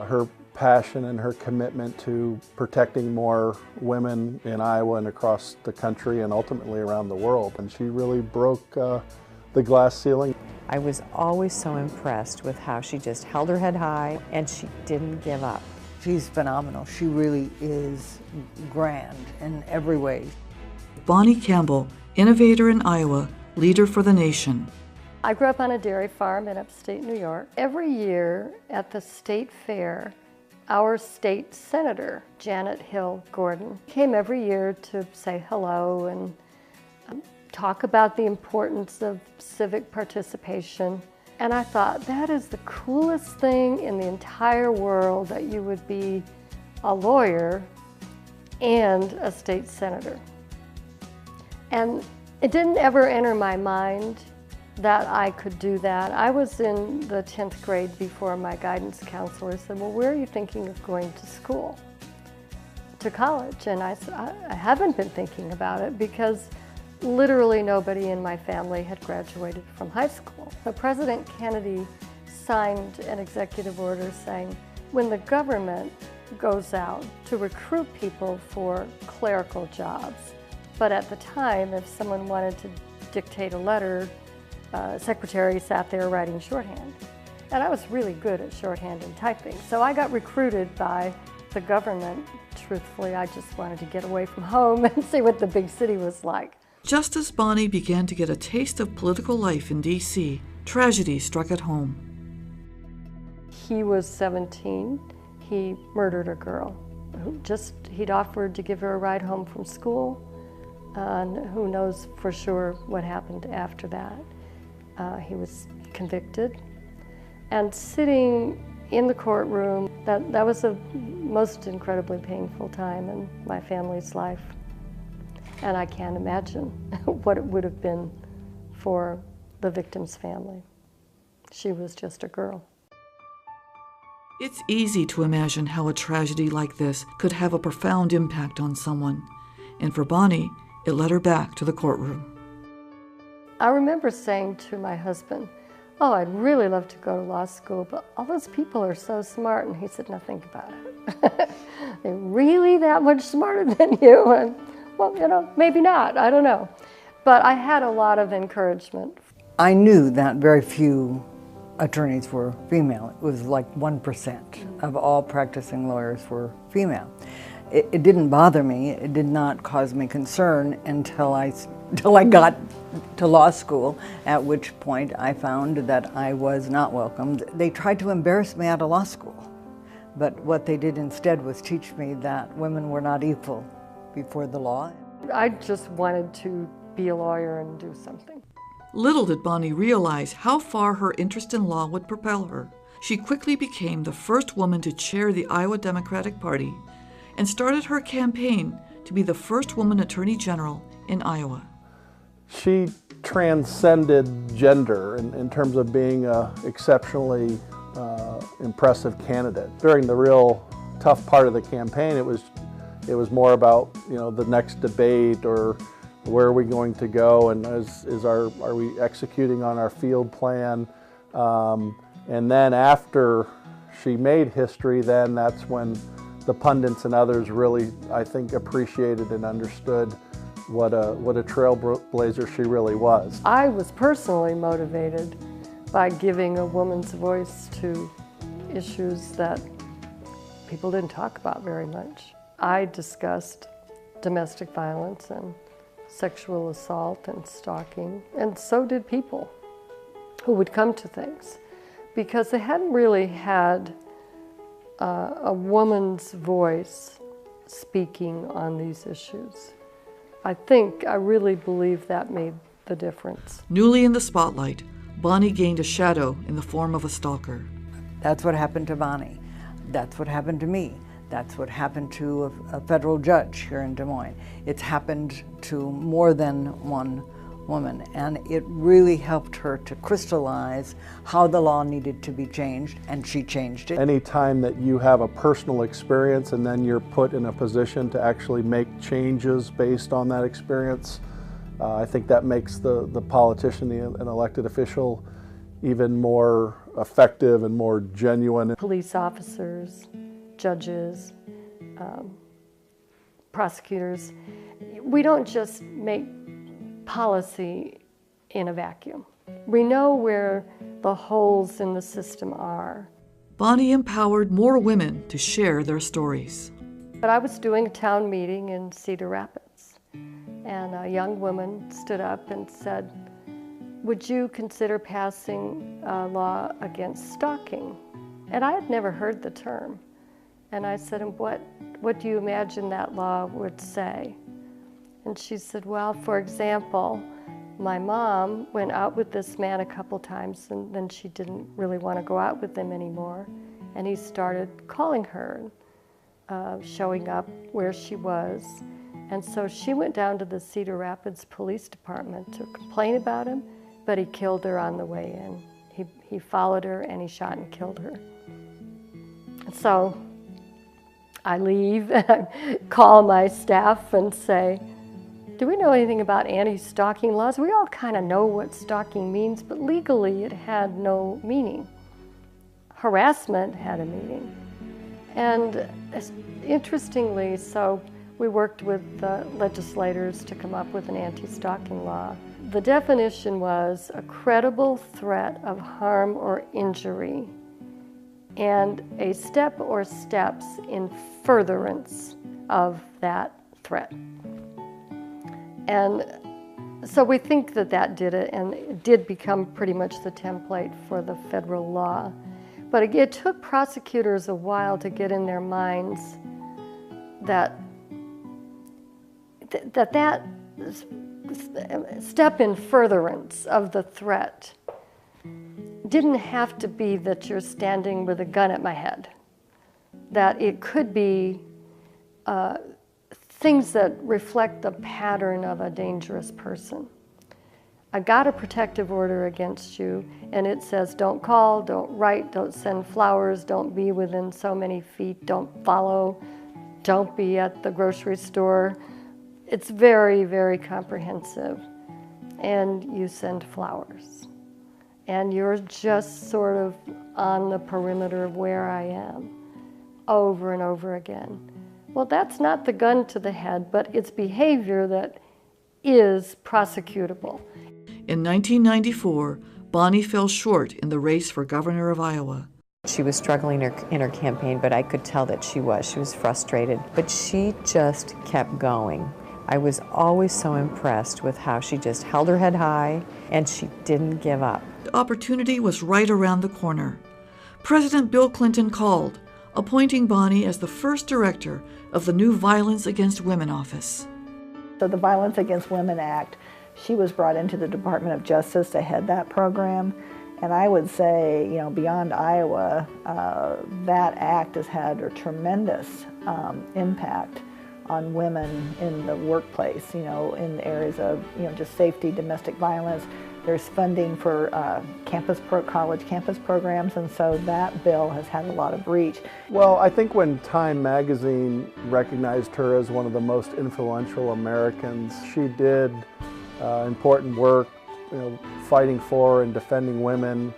her passion and her commitment to protecting more women in Iowa and across the country and ultimately around the world. And she really broke the glass ceiling. I was always so impressed with how she just held her head high and she didn't give up. She's phenomenal. She really is grand in every way. Bonnie Campbell, innovator in Iowa, leader for the nation. I grew up on a dairy farm in upstate New York. Every year at the state fair, our state senator, Janet Hill Gordon, came every year to say hello and talk about the importance of civic participation. And I thought, that is the coolest thing in the entire world, that you would be a lawyer and a state senator. And it didn't ever enter my mind that I could do that. I was in the 10th grade before my guidance counselor said, well, where are you thinking of going to school, to college? And I said, I haven't been thinking about it because literally nobody in my family had graduated from high school. So President Kennedy signed an executive order saying, when the government goes out to recruit people for clerical jobs, but at the time, if someone wanted to dictate a letter, secretary sat there writing shorthand. And I was really good at shorthand and typing. So I got recruited by the government. Truthfully, I just wanted to get away from home and see what the big city was like. Just as Bonnie began to get a taste of political life in D.C., tragedy struck at home. He was 17. He murdered a girl. He'd offered to give her a ride home from school. And who knows for sure what happened after that. He was convicted. And sitting in the courtroom, that was the most incredibly painful time in my family's life. And I can't imagine what it would have been for the victim's family. She was just a girl. It's easy to imagine how a tragedy like this could have a profound impact on someone. And for Bonnie, it led her back to the courtroom. I remember saying to my husband, oh, I'd really love to go to law school, but all those people are so smart. And he said, now think about it. They're really that much smarter than you? And, well, maybe not, I don't know. But I had a lot of encouragement. I knew that very few attorneys were female. It was like 1% of all practicing lawyers were female. It didn't bother me. It did not cause me concern until I got to law school, at which point I found that I was not welcomed. They tried to embarrass me out of law school, but what they did instead was teach me that women were not equal before the law. I just wanted to be a lawyer and do something. Little did Bonnie realize how far her interest in law would propel her. She quickly became the first woman to chair the Iowa Democratic Party and started her campaign to be the first woman attorney general in Iowa. She transcended gender in terms of being an exceptionally impressive candidate. During the real tough part of the campaign, it was more about the next debate or where are we going to go and are we executing on our field plan? And then after she made history, then that's when the pundits and others really, I think, appreciated and understood what a trailblazer she really was. I was personally motivated by giving a woman's voice to issues that people didn't talk about very much. I discussed domestic violence and sexual assault and stalking, and so did people who would come to things because they hadn't really had a woman's voice speaking on these issues. I really believe that made the difference. Newly in the spotlight, Bonnie gained a shadow in the form of a stalker. That's what happened to Bonnie. That's what happened to me. That's what happened to a federal judge here in Des Moines. It's happened to more than one woman, and it really helped her to crystallize how the law needed to be changed, and she changed it. Anytime that you have a personal experience and then you're put in a position to actually make changes based on that experience, I think that makes the politician, an elected official, even more effective and more genuine. Police officers, judges, prosecutors. We don't just make policy in a vacuum. We know where the holes in the system are. Bonnie empowered more women to share their stories. But I was doing a town meeting in Cedar Rapids, and a young woman stood up and said, "Would you consider passing a law against stalking?" And I had never heard the term. And I said, "And what do you imagine that law would say?" And she said, "Well, for example, my mom went out with this man a couple times, and then she didn't really want to go out with him anymore. And he started calling her, showing up where she was. And so she went down to the Cedar Rapids Police Department to complain about him, but he killed her on the way in. He followed her and he shot and killed her." So I leave and I call my staff and say, "Do we know anything about anti-stalking laws?" We all kind of know what stalking means, but legally it had no meaning. Harassment had a meaning. And interestingly, so we worked with the legislators to come up with an anti-stalking law. The definition was a credible threat of harm or injury and a step or steps in furtherance of that threat. And so we think that that did it, and it did become pretty much the template for the federal law. But it took prosecutors a while to get in their minds that step in furtherance of the threat didn't have to be that you're standing with a gun at my head, that it could be things that reflect the pattern of a dangerous person. I got a protective order against you, and it says don't call, don't write, don't send flowers, don't be within so many feet, don't follow, don't be at the grocery store. It's very, very comprehensive. And you send flowers. And you're just sort of on the perimeter of where I am, over and over again. Well, that's not the gun to the head, but it's behavior that is prosecutable. In 1994, Bonnie fell short in the race for governor of Iowa. She was struggling in her campaign, but I could tell that she was frustrated. But she just kept going. I was always so impressed with how she just held her head high and she didn't give up. The opportunity was right around the corner. President Bill Clinton called, appointing Bonnie as the first director of the new Violence Against Women office. So the Violence Against Women Act, she was brought into the Department of Justice to head that program. And I would say, beyond Iowa, that act has had a tremendous impact on women in the workplace, in the areas of, just safety, domestic violence. There's funding for college campus programs, and so that bill has had a lot of reach. Well, I think when Time magazine recognized her as one of the most influential Americans, she did important work, fighting for and defending women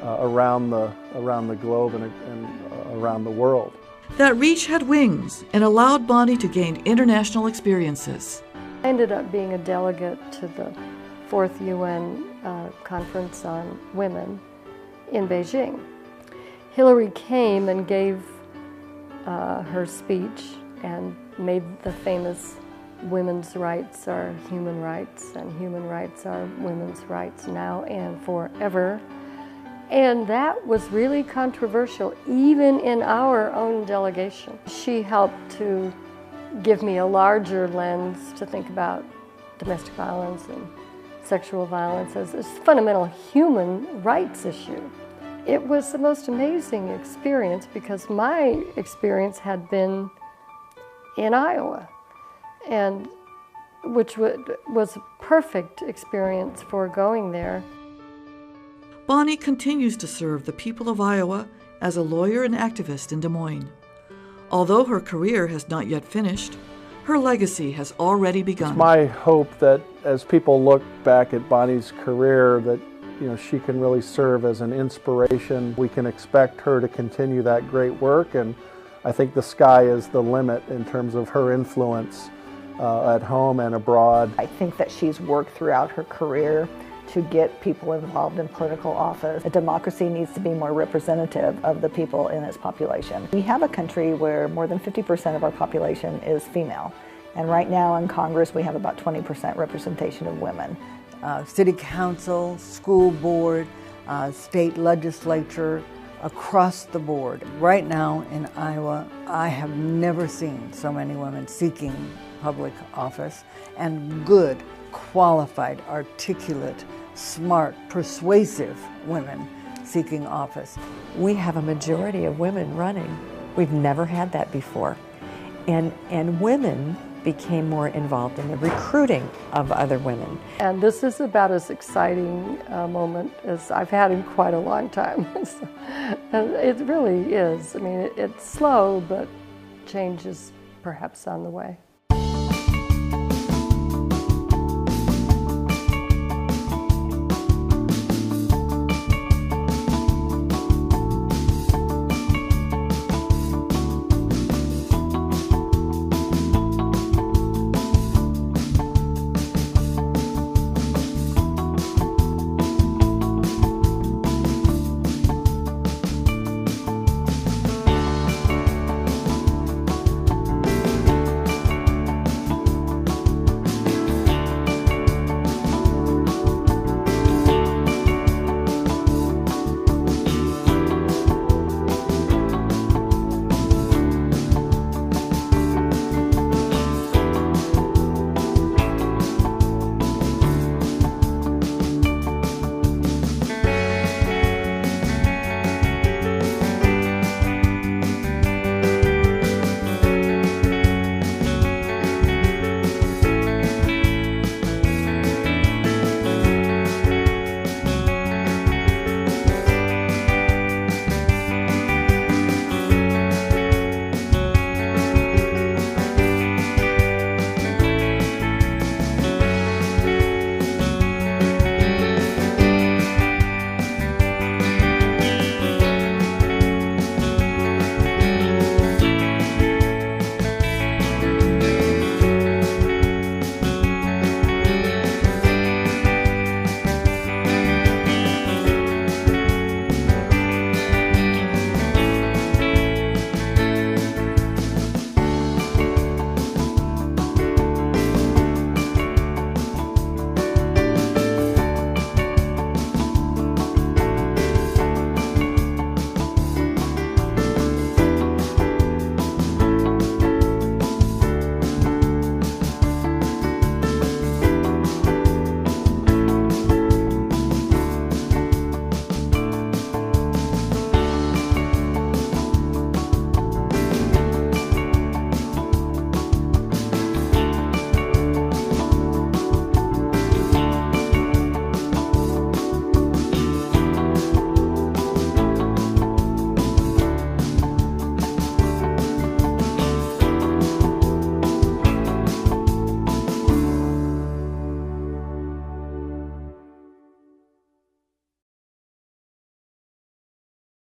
around the globe and around the world. That reach had wings and allowed Bonnie to gain international experiences. I ended up being a delegate to the 4th UN Conference on Women in Beijing. Hillary came and gave her speech and made the famous "Women's rights are human rights, and human rights are women's rights now and forever." And that was really controversial, even in our own delegation. She helped to give me a larger lens to think about domestic violence and sexual violence as a fundamental human rights issue. It was the most amazing experience because my experience had been in Iowa, and which was a perfect experience for going there. Bonnie continues to serve the people of Iowa as a lawyer and activist in Des Moines. Although her career has not yet finished, her legacy has already begun. It's my hope that as people look back at Bonnie's career, that she can really serve as an inspiration. We can expect her to continue that great work, and I think the sky is the limit in terms of her influence at home and abroad. I think that she's worked throughout her career to get people involved in political office. A democracy needs to be more representative of the people in its population. We have a country where more than 50% of our population is female. And right now in Congress, we have about 20% representation of women. City council, school board, state legislature, across the board. Right now in Iowa, I have never seen so many women seeking public office, and good, qualified, articulate, smart, persuasive women seeking office. We have a majority of women running. We've never had that before. And women became more involved in the recruiting of other women. And this is about as exciting a moment as I've had in quite a long time. And it really is. I mean, it's slow, but change is perhaps on the way.